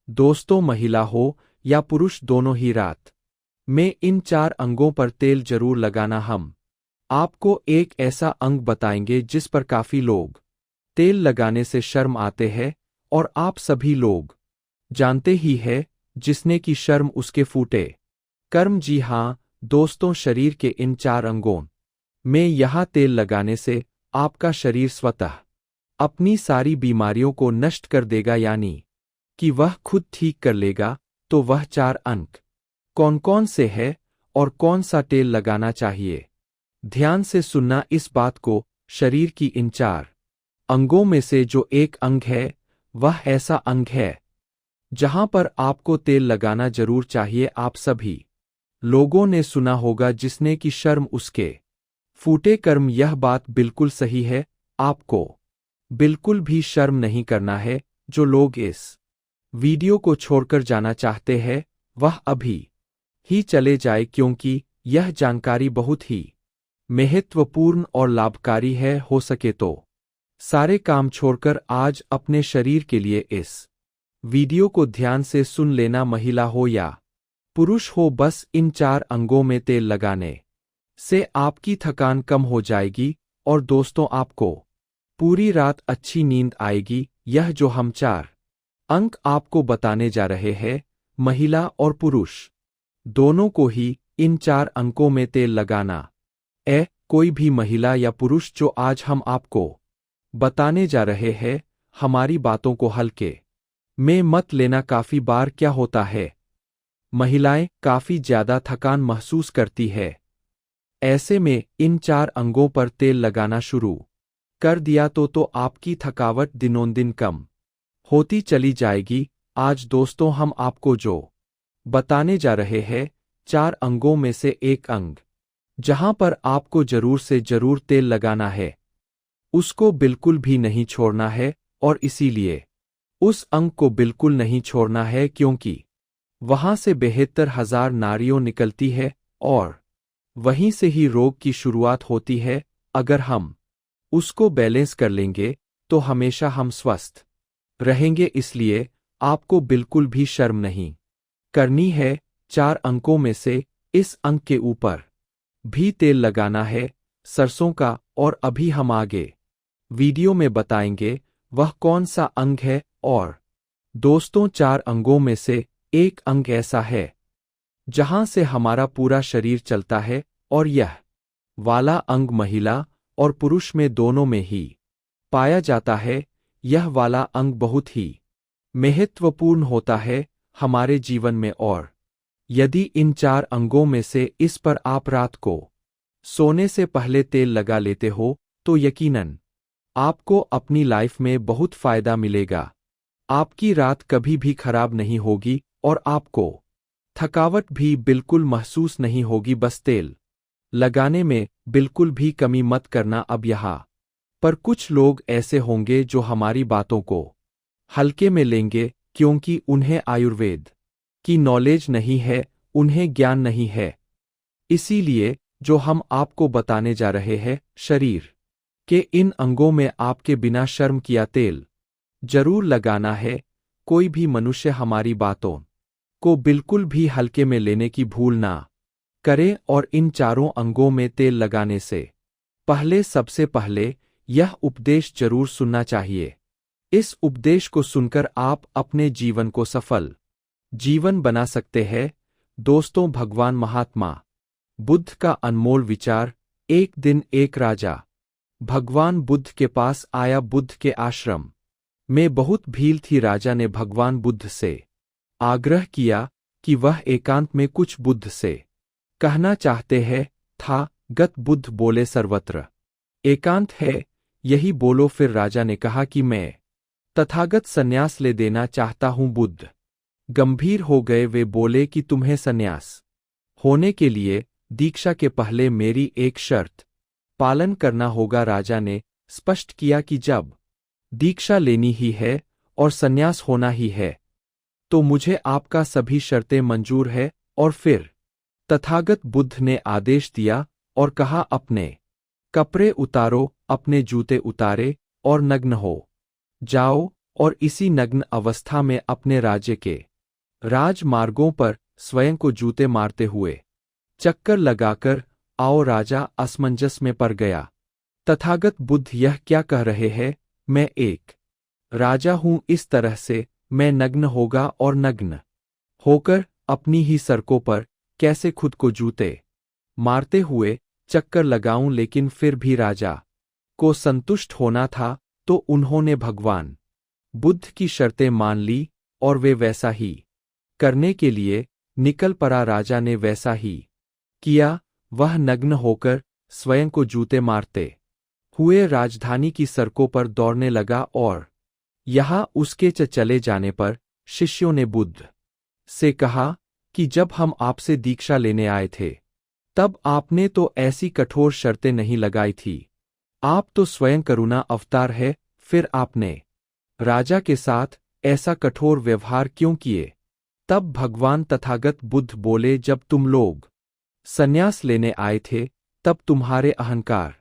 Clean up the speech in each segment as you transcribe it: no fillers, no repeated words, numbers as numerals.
दोस्तों, महिला हो या पुरुष, दोनों ही रात में इन 4 अंगों पर तेल जरूर लगाना। हम आपको एक ऐसा अंग बताएंगे जिस पर काफी लोग तेल लगाने से शर्म आते हैं, और आप सभी लोग जानते ही है जिसने की शर्म उसके फूटे कर्म। जी हाँ दोस्तों, शरीर के इन 4 अंगों में यह तेल लगाने से आपका शरीर स्वतः अपनी सारी बीमारियों को नष्ट कर देगा, यानी कि वह खुद ठीक कर लेगा। तो वह 4 अंग कौन कौन से है और कौन सा तेल लगाना चाहिए, ध्यान से सुनना इस बात को। शरीर की इन 4 अंगों में से जो एक अंग है वह ऐसा अंग है जहां पर आपको तेल लगाना जरूर चाहिए। आप सभी लोगों ने सुना होगा जिसने की शर्म उसके फूटे कर्म। यह बात बिल्कुल सही है, आपको बिल्कुल भी शर्म नहीं करना है। जो लोग इस वीडियो को छोड़कर जाना चाहते हैं वह अभी ही चले जाए, क्योंकि यह जानकारी बहुत ही महत्वपूर्ण और लाभकारी है। हो सके तो सारे काम छोड़कर आज अपने शरीर के लिए इस वीडियो को ध्यान से सुन लेना। महिला हो या पुरुष हो, बस इन 4 अंगों में तेल लगाने से आपकी थकान कम हो जाएगी और दोस्तों आपको पूरी रात अच्छी नींद आएगी। यह जो हम 4 अंक आपको बताने जा रहे हैं, महिला और पुरुष दोनों को ही इन 4 अंकों में तेल लगाना। कोई भी महिला या पुरुष जो आज हम आपको बताने जा रहे हैं, हमारी बातों को हल्के में मत लेना। काफी बार क्या होता है, महिलाएं काफी ज्यादा थकान महसूस करती है। ऐसे में इन 4 अंगों पर तेल लगाना शुरू कर दिया तो आपकी थकावट दिनों दिन कम होती चली जाएगी। आज दोस्तों हम आपको जो बताने जा रहे हैं, 4 अंगों में से एक अंग जहां पर आपको जरूर से जरूर तेल लगाना है, उसको बिल्कुल भी नहीं छोड़ना है। और इसीलिए उस अंग को बिल्कुल नहीं छोड़ना है, क्योंकि वहां से 72,000 नाड़ियां निकलती है और वहीं से ही रोग की शुरुआत होती है। अगर हम उसको बैलेंस कर लेंगे तो हमेशा हम स्वस्थ रहेंगे। इसलिए आपको बिल्कुल भी शर्म नहीं करनी है। 4 अंकों में से इस अंक के ऊपर भी तेल लगाना है, सरसों का। और अभी हम आगे वीडियो में बताएंगे वह कौन सा अंग है। और दोस्तों 4 अंगों में से एक अंग ऐसा है जहां से हमारा पूरा शरीर चलता है, और यह वाला अंग महिला और पुरुष में दोनों में ही पाया जाता है। यह वाला अंग बहुत ही महत्वपूर्ण होता है हमारे जीवन में, और यदि इन 4 अंगों में से इस पर आप रात को सोने से पहले तेल लगा लेते हो तो यकीनन आपको अपनी लाइफ में बहुत फायदा मिलेगा। आपकी रात कभी भी खराब नहीं होगी और आपको थकावट भी बिल्कुल महसूस नहीं होगी। बस तेल लगाने में बिल्कुल भी कमी मत करना। अब यहाँ पर कुछ लोग ऐसे होंगे जो हमारी बातों को हल्के में लेंगे, क्योंकि उन्हें आयुर्वेद की नॉलेज नहीं है, उन्हें ज्ञान नहीं है। इसीलिए जो हम आपको बताने जा रहे हैं, शरीर के इन अंगों में आपके बिना शर्म किया तेल जरूर लगाना है। कोई भी मनुष्य हमारी बातों को बिल्कुल भी हल्के में लेने की भूल ना करे, और इन 4 अंगों में तेल लगाने से पहले सबसे पहले यह उपदेश जरूर सुनना चाहिए। इस उपदेश को सुनकर आप अपने जीवन को सफल जीवन बना सकते हैं। दोस्तों, भगवान महात्मा बुद्ध का अनमोल विचार। एक दिन एक राजा भगवान बुद्ध के पास आया। बुद्ध के आश्रम में बहुत भीड़ थी। राजा ने भगवान बुद्ध से आग्रह किया कि वह एकांत में कुछ बुद्ध से कहना चाहते हैं। था गत बुद्ध बोले, सर्वत्र एकांत है, यही बोलो। फिर राजा ने कहा कि मैं तथागत संन्यास ले देना चाहता हूं। बुद्ध गंभीर हो गए। वे बोले कि तुम्हें संन्यास होने के लिए दीक्षा के पहले मेरी एक शर्त पालन करना होगा। राजा ने स्पष्ट किया कि जब दीक्षा लेनी ही है और संन्यास होना ही है तो मुझे आपका सभी शर्तें मंजूर है। और फिर तथागत बुद्ध ने आदेश दिया और कहा, अपने कपड़े उतारो, अपने जूते उतारे और नग्न हो जाओ और इसी नग्न अवस्था में अपने राज्य के राजमार्गों पर स्वयं को जूते मारते हुए चक्कर लगाकर आओ राजा असमंजस में पड़ गया। तथागत बुद्ध यह क्या कह रहे हैं? मैं एक राजा हूं, इस तरह से मैं नग्न होगा और नग्न होकर अपनी ही सड़कों पर कैसे खुद को जूते मारते हुए चक्कर लगाऊं? लेकिन फिर भी राजा को संतुष्ट होना था, तो उन्होंने भगवान बुद्ध की शर्तें मान ली और वे वैसा ही करने के लिए निकल पड़ा। राजा ने वैसा ही किया। वह नग्न होकर स्वयं को जूते मारते हुए राजधानी की सड़कों पर दौड़ने लगा और यहाँ उसके चले जाने पर शिष्यों ने बुद्ध से कहा कि जब हम आपसे दीक्षा लेने आए थे तब आपने तो ऐसी कठोर शर्तें नहीं लगाई थी। आप तो स्वयं करुणा अवतार है, फिर आपने राजा के साथ ऐसा कठोर व्यवहार क्यों किए? तब भगवान तथागत बुद्ध बोले, जब तुम लोग संन्यास लेने आए थे तब तुम्हारे अहंकार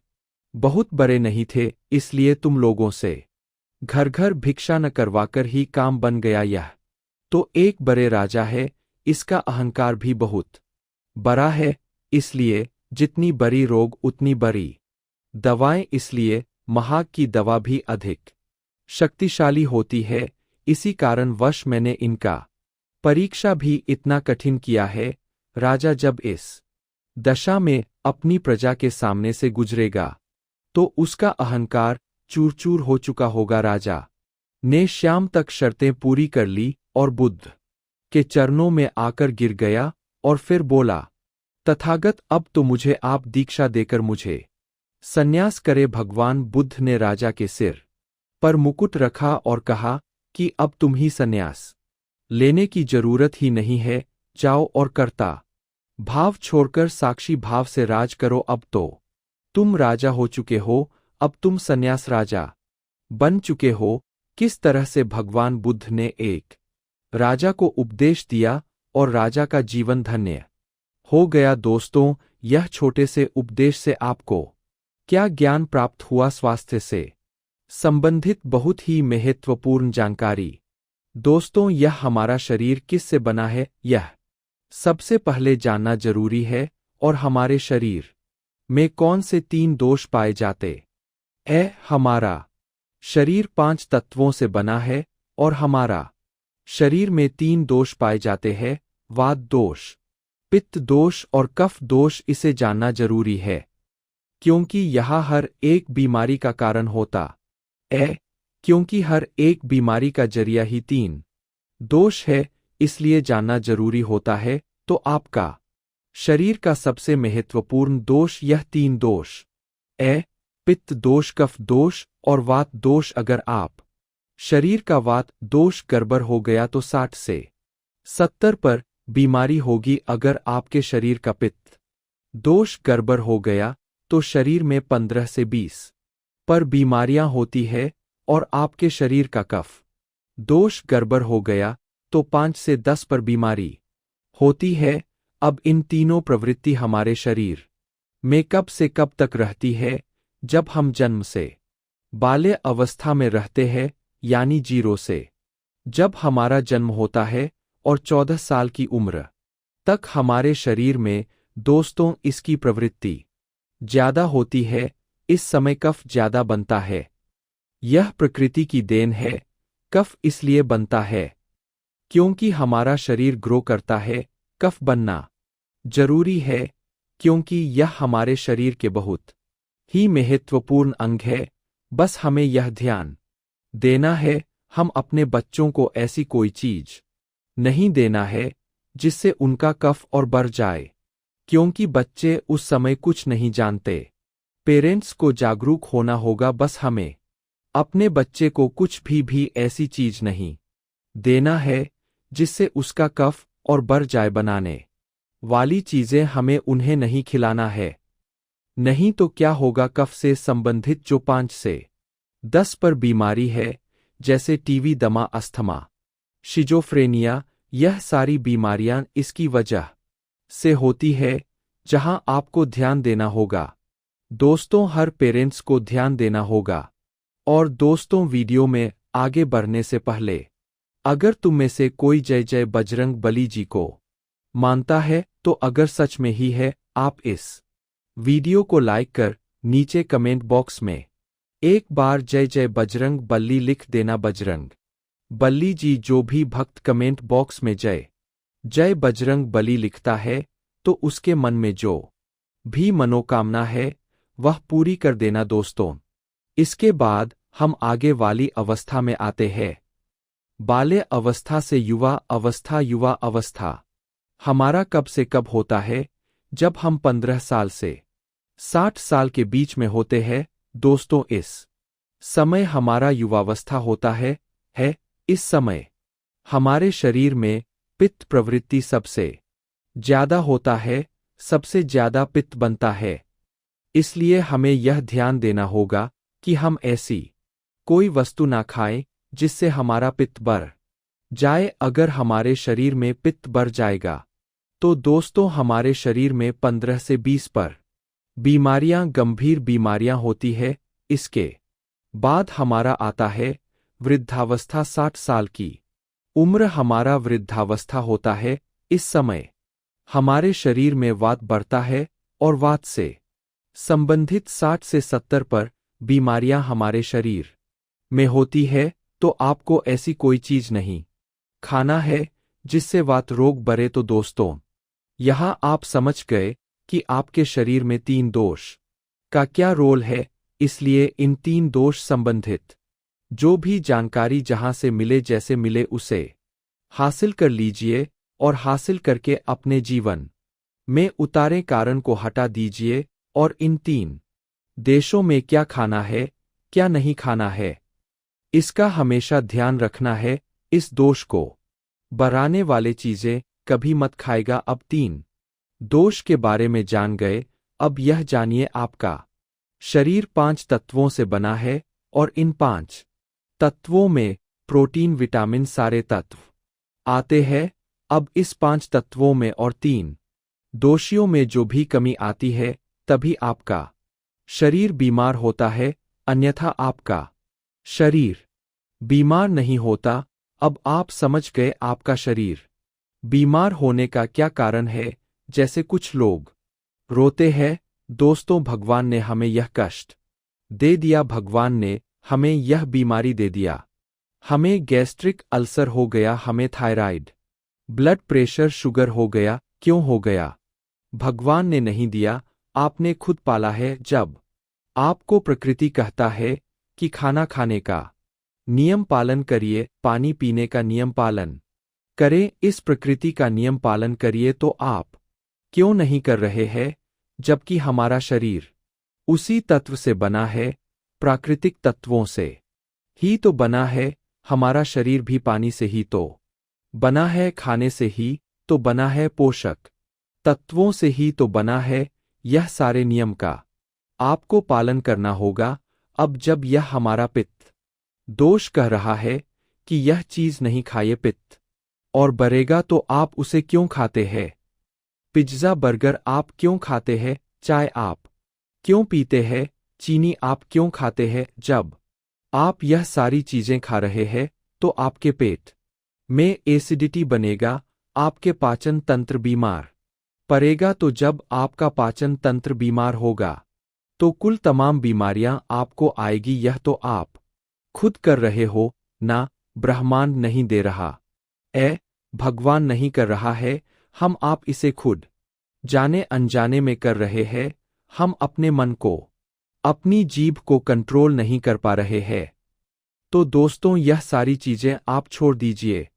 बहुत बड़े नहीं थे, इसलिए तुम लोगों से घर घर भिक्षा न करवाकर ही काम बन गया। यह तो एक बड़े राजा है, इसका अहंकार भी बहुत बड़ा है, इसलिए जितनी बड़ी रोग उतनी बड़ी दवाएं, इसलिए महाग की दवा भी अधिक शक्तिशाली होती है। इसी कारणवश मैंने इनका परीक्षा भी इतना कठिन किया है। राजा जब इस दशा में अपनी प्रजा के सामने से गुजरेगा तो उसका अहंकार चूर चूर हो चुका होगा। राजा ने शाम तक शर्तें पूरी कर ली और बुद्ध के चरणों में आकर गिर गया और फिर बोला, तथागत अब तो मुझे आप दीक्षा देकर मुझे संन्यास करे। भगवान बुद्ध ने राजा के सिर पर मुकुट रखा और कहा कि अब तुम ही संन्यास लेने की जरूरत ही नहीं है, जाओ और कर्ता भाव छोड़कर साक्षी भाव से राज करो। अब तो तुम राजा हो चुके हो, अब तुम संन्यास राजा बन चुके हो। किस तरह से भगवान बुद्ध ने एक राजा को उपदेश दिया और राजा का जीवन धन्य हो गया। दोस्तों, यह छोटे से उपदेश से आपको क्या ज्ञान प्राप्त हुआ? स्वास्थ्य से संबंधित बहुत ही महत्वपूर्ण जानकारी। दोस्तों, यह हमारा शरीर किससे बना है, यह सबसे पहले जानना जरूरी है। और हमारे शरीर में कौन से 3 दोष पाए जाते हैं? हमारा शरीर 5 तत्वों से बना है और हमारा शरीर में 3 दोष पाए जाते हैं, वात दोष, पित्त दोष और कफ दोष। इसे जानना जरूरी है क्योंकि यह हर एक बीमारी का कारण होता है। क्योंकि हर एक बीमारी का जरिया ही 3 दोष है, इसलिए जानना जरूरी होता है। तो आपका शरीर का सबसे महत्वपूर्ण दोष यह 3 दोष है, पित्त दोष, कफ दोष और वात दोष। अगर आप शरीर का वात दोष गड़बड़ हो गया तो 60 से 70 पर बीमारी होगी। अगर आपके शरीर का पित्त दोष गड़बड़ हो गया तो शरीर में 15 से 20 पर बीमारियां होती है और आपके शरीर का कफ दोष गड़बड़ हो गया तो 5 से 10 पर बीमारी होती है। अब इन तीनों प्रवृत्ति हमारे शरीर में कब से कब तक रहती है? जब हम जन्म से बाल्य अवस्था में रहते हैं, यानी 0 से जब हमारा जन्म होता है और 14 साल की उम्र तक हमारे शरीर में दोस्तों इसकी प्रवृत्ति ज्यादा होती है। इस समय कफ ज्यादा बनता है। यह प्रकृति की देन है। कफ इसलिए बनता है क्योंकि हमारा शरीर ग्रो करता है। कफ बनना जरूरी है क्योंकि यह हमारे शरीर के बहुत ही महत्वपूर्ण अंग है। बस हमें यह ध्यान देना है, हम अपने बच्चों को ऐसी कोई चीज नहीं देना है जिससे उनका कफ और बढ़ जाए, क्योंकि बच्चे उस समय कुछ नहीं जानते। पेरेंट्स को जागरूक होना होगा। बस हमें अपने बच्चे को कुछ भी ऐसी चीज नहीं देना है जिससे उसका कफ और बढ़ जाए। बनाने वाली चीजें हमें उन्हें नहीं खिलाना है, नहीं तो क्या होगा? कफ से संबंधित जो 5 से 10 पर बीमारी है, जैसे टीवी, दमा, अस्थमा, शिजोफ्रेनिया, यह सारी बीमारियां इसकी वजह से होती है, जहां आपको ध्यान देना होगा। दोस्तों, हर पेरेंट्स को ध्यान देना होगा। और दोस्तों, वीडियो में आगे बढ़ने से पहले अगर तुम में से कोई जय जय बजरंग बली जी को मानता है तो अगर सच में ही है, आप इस वीडियो को लाइक कर नीचे कमेंट बॉक्स में एक बार जय जय बजरंग बली लिख देना। बजरंग बली जी, जो भी भक्त कमेंट बॉक्स में जय जय बजरंग बली लिखता है तो उसके मन में जो भी मनोकामना है वह पूरी कर देना दोस्तों। इसके बाद हम आगे वाली अवस्था में आते हैं। बाल्य अवस्था से युवा अवस्था। युवा अवस्था हमारा कब से कब होता है? जब हम 15 साल से 60 साल के बीच में होते हैं दोस्तों। इस समय हमारा युवावस्था होता है। इस समय हमारे शरीर में पित्त प्रवृत्ति सबसे ज्यादा होता है, सबसे ज्यादा पित्त बनता है। इसलिए हमें यह ध्यान देना होगा कि हम ऐसी कोई वस्तु ना खाएं जिससे हमारा पित्त बढ़ जाए। अगर हमारे शरीर में पित्त बढ़ जाएगा तो दोस्तों हमारे शरीर में 15 से 20 पर बीमारियां, गंभीर बीमारियां होती है। इसके बाद हमारा आता है वृद्धावस्था। 60 साल की उम्र हमारा वृद्धावस्था होता है। इस समय हमारे शरीर में वात बढ़ता है और वात से संबंधित 60 से 70 पर बीमारियां हमारे शरीर में होती है। तो आपको ऐसी कोई चीज नहीं खाना है जिससे वात रोग बढ़े। तो दोस्तों यहां आप समझ गए कि आपके शरीर में 3 दोष का क्या रोल है। इसलिए इन 3 दोष संबंधित जो भी जानकारी जहां से मिले, जैसे मिले, उसे हासिल कर लीजिए और हासिल करके अपने जीवन में उतारे। कारण को हटा दीजिए और इन 3 देशों में क्या खाना है, क्या नहीं खाना है, इसका हमेशा ध्यान रखना है। इस दोष को बढ़ाने वाले चीजें कभी मत खाएगा। अब 3 दोष के बारे में जान गए। अब यह जानिए आपका शरीर 5 तत्वों से बना है और इन 5 तत्वों में प्रोटीन, विटामिन, सारे तत्व आते हैं। अब इस 5 तत्वों में और 3 दोषियों में जो भी कमी आती है तभी आपका शरीर बीमार होता है, अन्यथा आपका शरीर बीमार नहीं होता। अब आप समझ गए आपका शरीर बीमार होने का क्या कारण है। जैसे कुछ लोग रोते हैं दोस्तों, भगवान ने हमें यह कष्ट दे दिया, भगवान ने हमें यह बीमारी दे दिया, हमें गैस्ट्रिक अल्सर हो गया, हमें थायराइड, ब्लड प्रेशर, शुगर हो गया। क्यों हो गया? भगवान ने नहीं दिया, आपने खुद पाला है। जब आपको प्रकृति कहता है कि खाना खाने का नियम पालन करिए, पानी पीने का नियम पालन करें, इस प्रकृति का नियम पालन करिए, तो आप क्यों नहीं कर रहे हैं? जबकि हमारा शरीर उसी तत्व से बना है, प्राकृतिक तत्वों से ही तो बना है। हमारा शरीर भी पानी से ही तो बना है, खाने से ही तो बना है, पोषक तत्वों से ही तो बना है। यह सारे नियम का आपको पालन करना होगा। अब जब यह हमारा पित्त दोष कह रहा है कि यह चीज नहीं खाइए, पित्त और बढ़ेगा, तो आप उसे क्यों खाते हैं? पिज्जा, बर्गर आप क्यों खाते हैं? चाय आप क्यों पीते हैं? चीनी आप क्यों खाते हैं? जब आप यह सारी चीजें खा रहे हैं तो आपके पेट में एसिडिटी बनेगा, आपके पाचन तंत्र बीमार पड़ेगा। तो जब आपका पाचन तंत्र बीमार होगा तो कुल तमाम बीमारियां आपको आएगी। यह तो आप खुद कर रहे हो ना, ब्रह्मांड नहीं दे रहा, भगवान नहीं कर रहा है। हम आप इसे खुद जाने अनजाने में कर रहे हैं। हम अपने मन को, अपनी जीभ को कंट्रोल नहीं कर पा रहे हैं। तो दोस्तों यह सारी चीजें आप छोड़ दीजिए।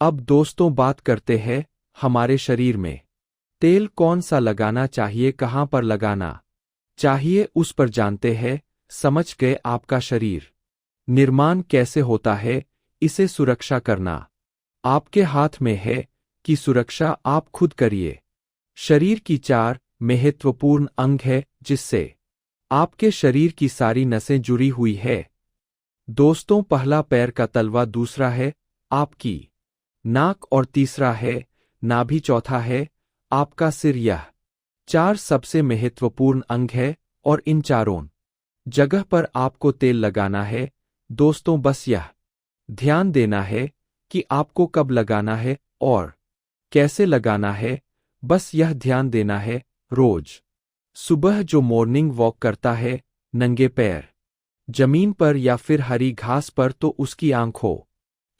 अब दोस्तों बात करते हैं हमारे शरीर में तेल कौन सा लगाना चाहिए, कहां पर लगाना चाहिए, उस पर जानते हैं। समझ गए आपका शरीर निर्माण कैसे होता है, इसे सुरक्षा करना आपके हाथ में है कि सुरक्षा आप खुद करिए। शरीर की 4 महत्वपूर्ण अंग है जिससे आपके शरीर की सारी नसें जुड़ी हुई है। दोस्तों पहला पैर का तलवा, दूसरा है आपकी नाक और तीसरा है नाभि, चौथा है आपका सिर। यह 4 सबसे महत्वपूर्ण अंग है और इन चारों जगह पर आपको तेल लगाना है। दोस्तों बस यह ध्यान देना है कि आपको कब लगाना है और कैसे लगाना है, बस यह ध्यान देना है। रोज सुबह जो मॉर्निंग वॉक करता है नंगे पैर जमीन पर या फिर हरी घास पर, तो उसकी आंखों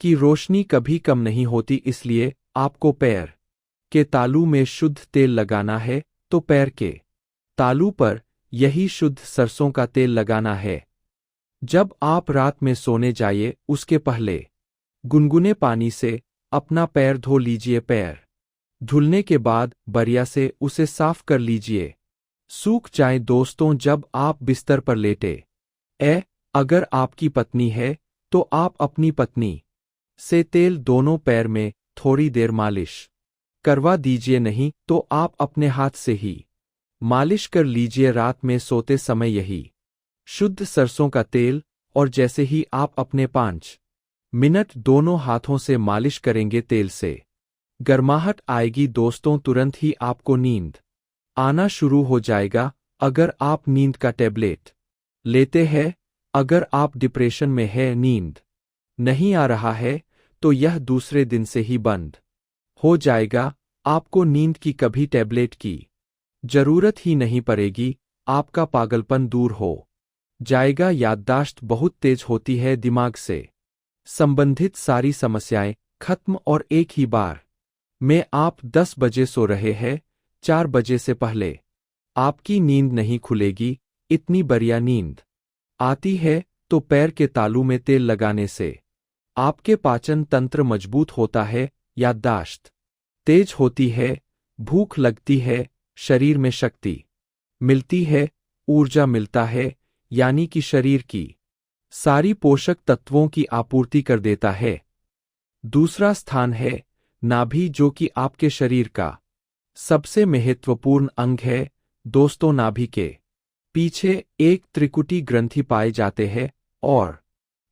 की रोशनी कभी कम नहीं होती। इसलिए आपको पैर के तालू में शुद्ध तेल लगाना है, तो पैर के तालू पर यही शुद्ध सरसों का तेल लगाना है। जब आप रात में सोने जाइए उसके पहले गुनगुने पानी से अपना पैर धो लीजिए। पैर धुलने के बाद बढ़िया से उसे साफ कर लीजिए, सूख जाए। दोस्तों, जब आप बिस्तर पर लेटे अगर आपकी पत्नी है तो आप अपनी पत्नी से तेल दोनों पैर में थोड़ी देर मालिश करवा दीजिए, नहीं तो आप अपने हाथ से ही मालिश कर लीजिए रात में सोते समय यही शुद्ध सरसों का तेल। और जैसे ही आप अपने 5 मिनट दोनों हाथों से मालिश करेंगे, तेल से गर्माहट आएगी दोस्तों, तुरंत ही आपको नींद आना शुरू हो जाएगा। अगर आप नींद का टैबलेट लेते हैं, अगर आप डिप्रेशन में है, नींद नहीं आ रहा है, तो यह दूसरे दिन से ही बंद हो जाएगा। आपको नींद की कभी टैबलेट की जरूरत ही नहीं पड़ेगी, आपका पागलपन दूर हो जाएगा। याददाश्त बहुत तेज होती है, दिमाग से संबंधित सारी समस्याएं खत्म। और एक ही बार में आप 10 बजे सो रहे हैं, 4 बजे से पहले आपकी नींद नहीं खुलेगी। इतनी बढ़िया नींद आती है तो पैर के तालू में तेल लगाने से आपके पाचन तंत्र मजबूत होता है, याददाश्त तेज होती है, भूख लगती है, शरीर में शक्ति मिलती है, ऊर्जा मिलता है, यानी कि शरीर की सारी पोषक तत्वों की आपूर्ति कर देता है। दूसरा स्थान है नाभि, जो कि आपके शरीर का सबसे महत्वपूर्ण अंग है। दोस्तों, नाभि के पीछे एक त्रिकुटी ग्रंथि पाए जाते हैं और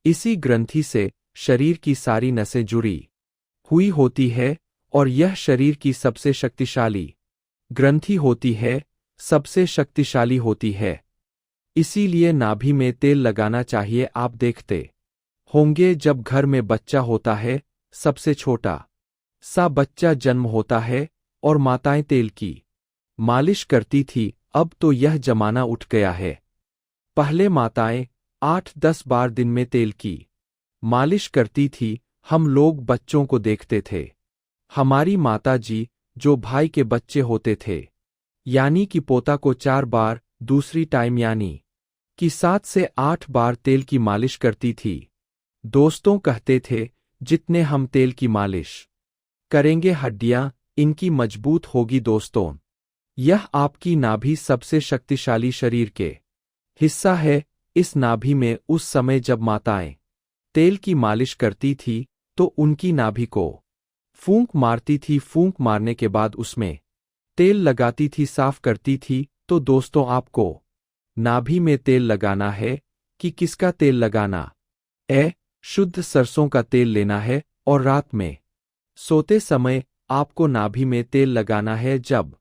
इसी ग्रंथि से शरीर की सारी नसें जुड़ी हुई होती है और यह शरीर की सबसे शक्तिशाली ग्रंथि होती है, सबसे शक्तिशाली होती है। इसीलिए नाभि में तेल लगाना चाहिए। आप देखते होंगे जब घर में बच्चा होता है, सबसे छोटा सा बच्चा जन्म होता है और माताएं तेल की मालिश करती थी। अब तो यह जमाना उठ गया है। पहले माताएं 8-10 बार दिन में तेल की मालिश करती थी। हम लोग बच्चों को देखते थे, हमारी माता जी जो भाई के बच्चे होते थे, यानी कि पोता को 4 बार, दूसरी टाइम यानी कि 7 से 8 बार तेल की मालिश करती थी। दोस्तों, कहते थे जितने हम तेल की मालिश करेंगे हड्डियां इनकी मजबूत होगी। दोस्तों, यह आपकी नाभि सबसे शक्तिशाली शरीर के हिस्सा है। इस नाभि में उस समय जब माताएं तेल की मालिश करती थी तो उनकी नाभि को फूंक मारती थी। फूंक मारने के बाद उसमें तेल लगाती थी, साफ करती थी। तो दोस्तों, आपको नाभि में तेल लगाना है कि किसका तेल लगाना शुद्ध सरसों का तेल लेना है। और रात में सोते समय आपको नाभि में तेल लगाना है। जब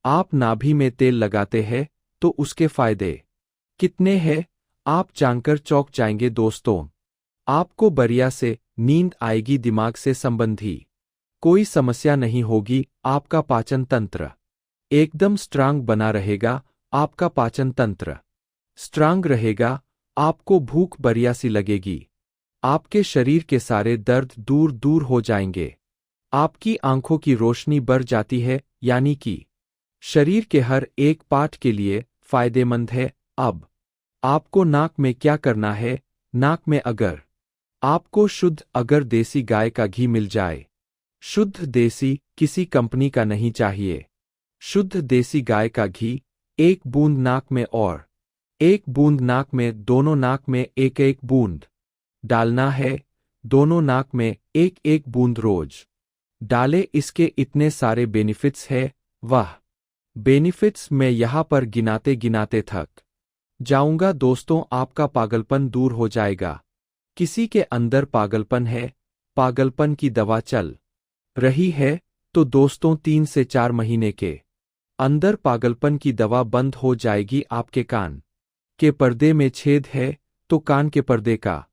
आप नाभि में तेल लगाते हैं तो उसके फायदे कितने हैं आप जानकर चौंक जाएंगे। दोस्तों, आपको बढ़िया से नींद आएगी, दिमाग से संबंधी कोई समस्या नहीं होगी, आपका पाचन तंत्र एकदम स्ट्रांग बना रहेगा। आपका पाचन तंत्र स्ट्रांग रहेगा, आपको भूख बढ़िया सी लगेगी, आपके शरीर के सारे दर्द दूर दूर हो जाएंगे, आपकी आंखों की रोशनी बढ़ जाती है, यानी कि शरीर के हर एक पार्ट के लिए फायदेमंद है। अब आपको नाक में क्या करना है? नाक में अगर आपको शुद्ध अगर देसी गाय का घी मिल जाए, शुद्ध देसी, किसी कंपनी का नहीं चाहिए, शुद्ध देसी गाय का घी 1 बूंद नाक में और 1 बूंद नाक में, दोनों नाक में 1-1 बूंद डालना है। दोनों नाक में 1-1 बूंद रोज डाले। इसके इतने सारे बेनिफिट्स हैं, वह बेनिफिट्स मैं यहाँ पर गिनाते गिनाते थक जाऊंगा। दोस्तों, आपका पागलपन दूर हो जाएगा। किसी के अंदर पागलपन है, पागलपन की दवा चल रही है, तो दोस्तों 3 से 4 महीने के अंदर पागलपन की दवा बंद हो जाएगी। आपके कान के पर्दे में छेद है तो कान के पर्दे का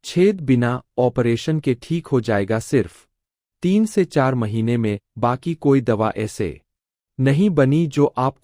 छेद बिना ऑपरेशन के ठीक हो जाएगा सिर्फ 3 से 4 महीने में, बाकी कोई दवा ऐसे नहीं बनी जो आपको